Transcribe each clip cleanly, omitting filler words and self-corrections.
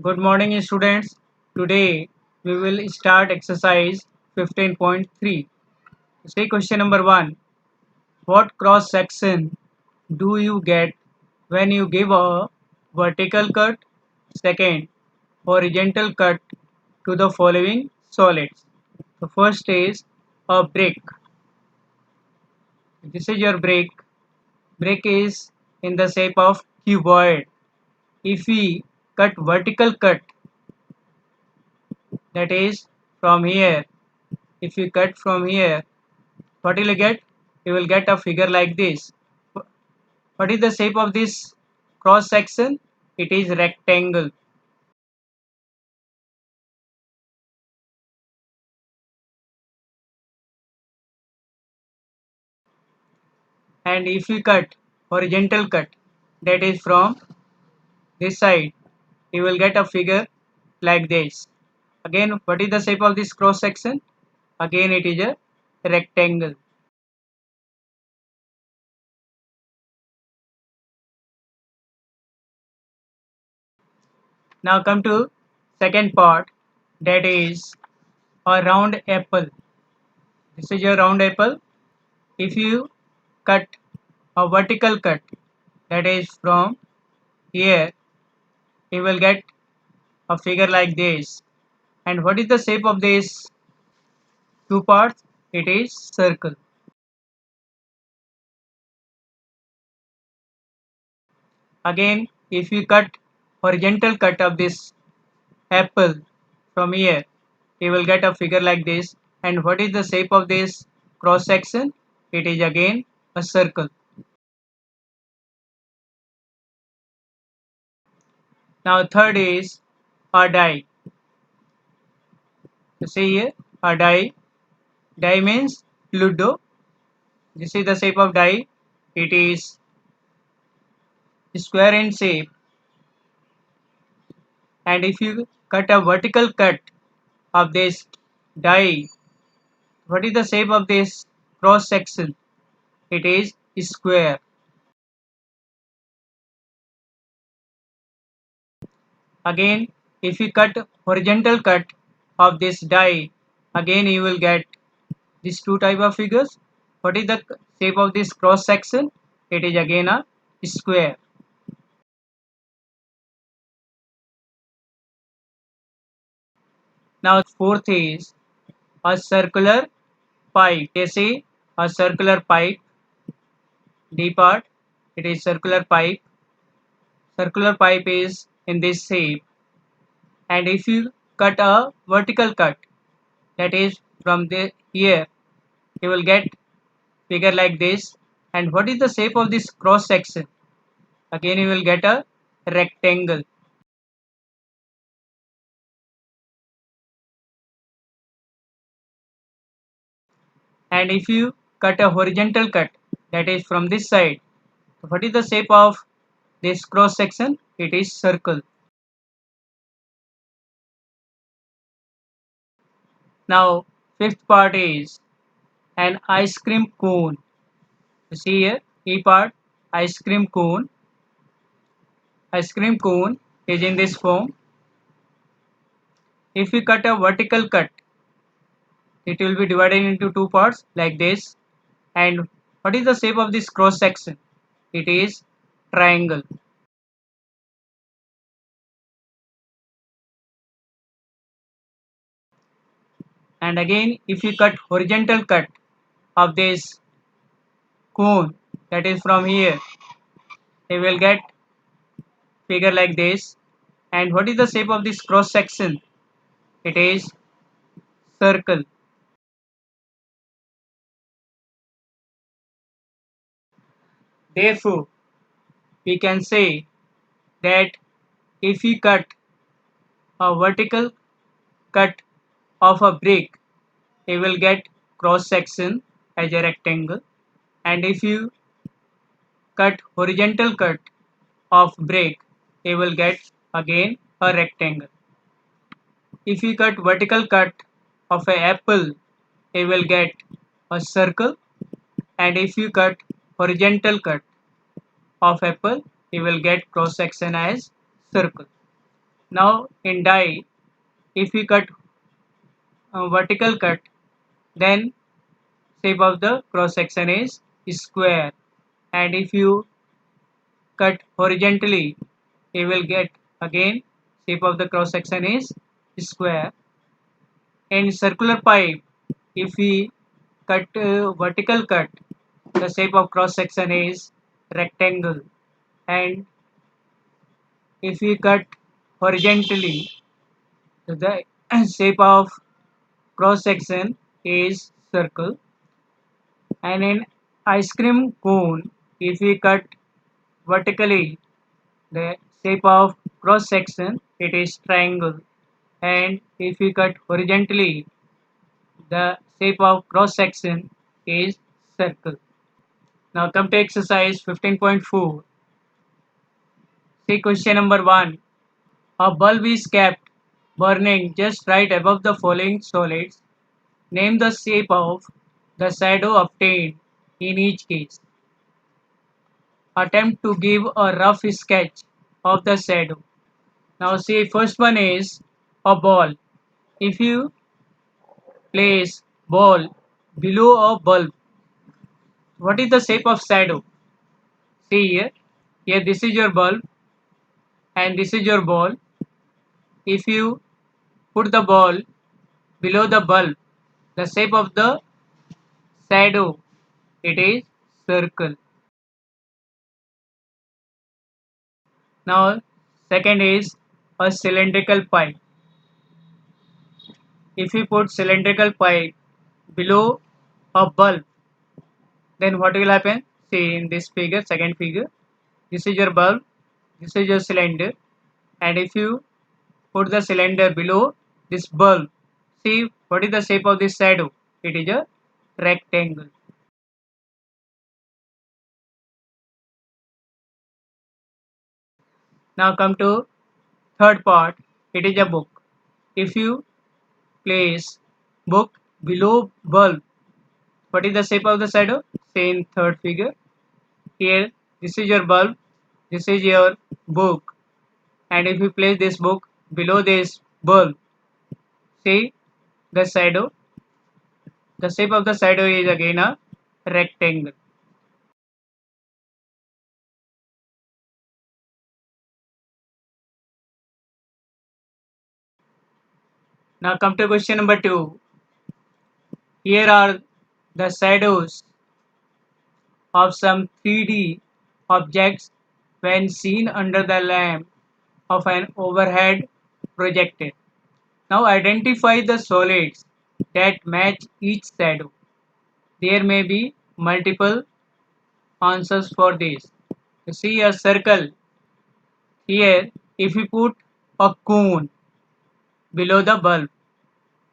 Good morning, students. Today we will start exercise 15.3. Say question number 1. What cross section do you get when you give a vertical cut? Second, horizontal cut to the following solids. The first is a brick. This is your brick. Brick is in the shape of cuboid. If we cut vertical cut, that is from here, if you cut from here, what will you get? You will get a figure like this. What is the shape of this cross section? It is rectangle. And if you cut horizontal cut, that is from this side, you will get a figure like this. Again, what is the shape of this cross section? Again, it is a rectangle. Now come to second part, that is a round apple. This is your round apple. If you cut a vertical cut, that is from here, you will get a figure like this. And what is the shape of these two parts? It is circle. Again, if you cut horizontal cut of this apple from here, you will get a figure like this. And what is the shape of this cross section? It is again a circle. Now third is a die. You see here a die. Die means Ludo. This is the shape of die. It is square in shape. And if you cut a vertical cut of this die, what is the shape of this cross section? It is square. Again, if you cut horizontal cut of this die, again you will get these two type of figures. What is the shape of this cross section? It is again a square. Now fourth is a circular pipe. They say a circular pipe. D part, it is circular pipe. Circular pipe is in this shape. And if you cut a vertical cut, that is from the here, you will get figure like this. And what is the shape of this cross section? Again you will get a rectangle. And if you cut a horizontal cut, that is from this side, what is the shape of this cross section? It is circle. Now fifth part is an ice cream cone. You see here, E part, ice cream cone. Ice cream cone is in this form. If we cut a vertical cut, it will be divided into two parts like this. And what is the shape of this cross section? It is triangle. And again, if you cut horizontal cut of this cone, that is from here, you will get figure like this. And what is the shape of this cross section? It is circle. Therefore, we can say that if we cut a vertical cut of a brick, you will get cross section as a rectangle. And if you cut horizontal cut of brick, you will get again a rectangle. If you cut vertical cut of an apple, you will get a circle. And if you cut horizontal cut of apple, you will get cross section as circle. Now in die, if we cut a vertical cut, then shape of the cross section is square, and if you cut horizontally, you will get again shape of the cross section is square. In circular pipe, if we cut vertical cut, the shape of cross section is rectangle, and if we cut horizontally, the shape of cross section is circle. And in ice cream cone, if we cut vertically, the shape of cross section it is triangle, and if we cut horizontally, the shape of cross section is circle. Now come to exercise 15.4. See question number 1. A bulb is kept burning just right above the following solids. Name the shape of the shadow obtained in each case. Attempt to give a rough sketch of the shadow. Now see, first one is a ball. If you place ball below a bulb, what is the shape of shadow? See here. Here this is your bulb and this is your ball. If you put the ball below the bulb, the shape of the shadow it is circle. Now second is a cylindrical pipe. If you put cylindrical pipe below a bulb, then what will happen? See in this figure, second figure, this is your bulb, this is your cylinder, and if you put the cylinder below this bulb, see what is the shape of this shadow? It is a rectangle. Now come to third part. It is a book. If you place book below bulb, what is the shape of the shadow? Same third figure. Here this is your bulb, this is your book, and if you place this book below this bulb, see the shadow. The shape of the shadow is again a rectangle. Now come to question number 2. Here are the shadows of some 3D objects when seen under the lamp of an overhead projector. Now identify the solids that match each shadow. There may be multiple answers for this. You see a circle. Here, if we put a cone below the bulb,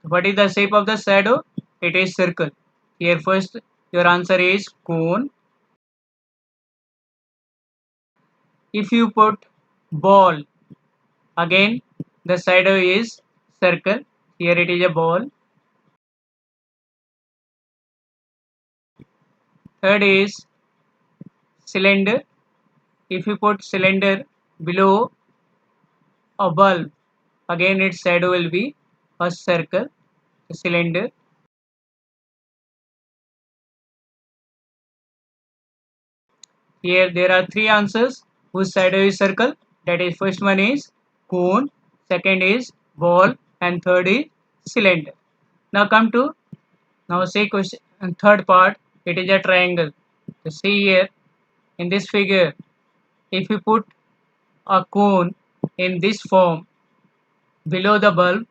what is the shape of the shadow? It is circle. Here first your answer is cone. If you put ball, again the shadow is circle. Here it is a ball. Third is cylinder. If you put cylinder below a bulb, again its shadow will be a circle, a cylinder. Here there are three answers whose shadow is circle. That is, first one is cone, second is ball, and third is cylinder. Now come to now say question third part. It is a triangle. So see here in this figure, if you put a cone in this form below the bulb,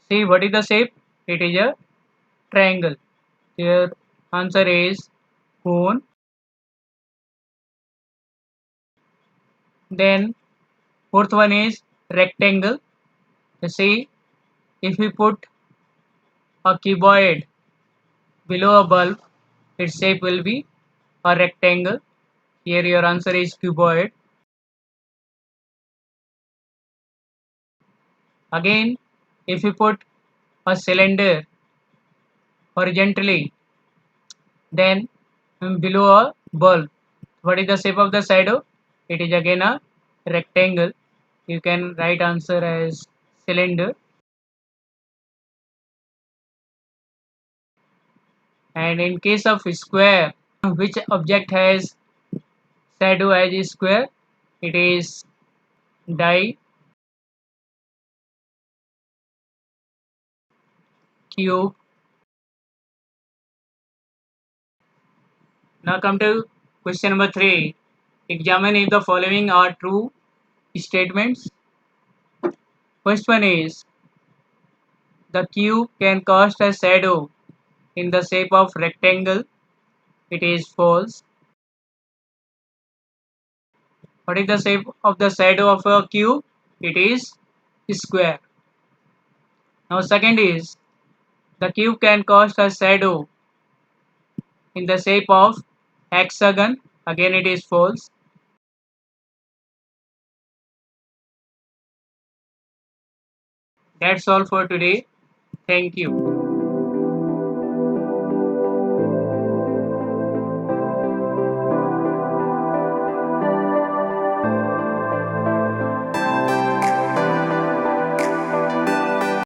see what is the shape? It is a triangle. Here answer is cone. Then fourth one is rectangle. You see, if we put a cuboid below a bulb, its shape will be a rectangle. Here your answer is cuboid. Again, if you put a cylinder horizontally, then below a bulb, what is the shape of the shadow? It is again a rectangle. You can write answer as cylinder. And in case of square, which object has shadow as a square? It is die, cube. Now come to question number 3. Examine if the following are true statements. First one is the cube can cast a shadow in the shape of rectangle. It is false. What is the shape of the shadow of a cube? It is square. Now second is the cube can cast a shadow in the shape of hexagon. Again it is false. That's all for today. Thank you.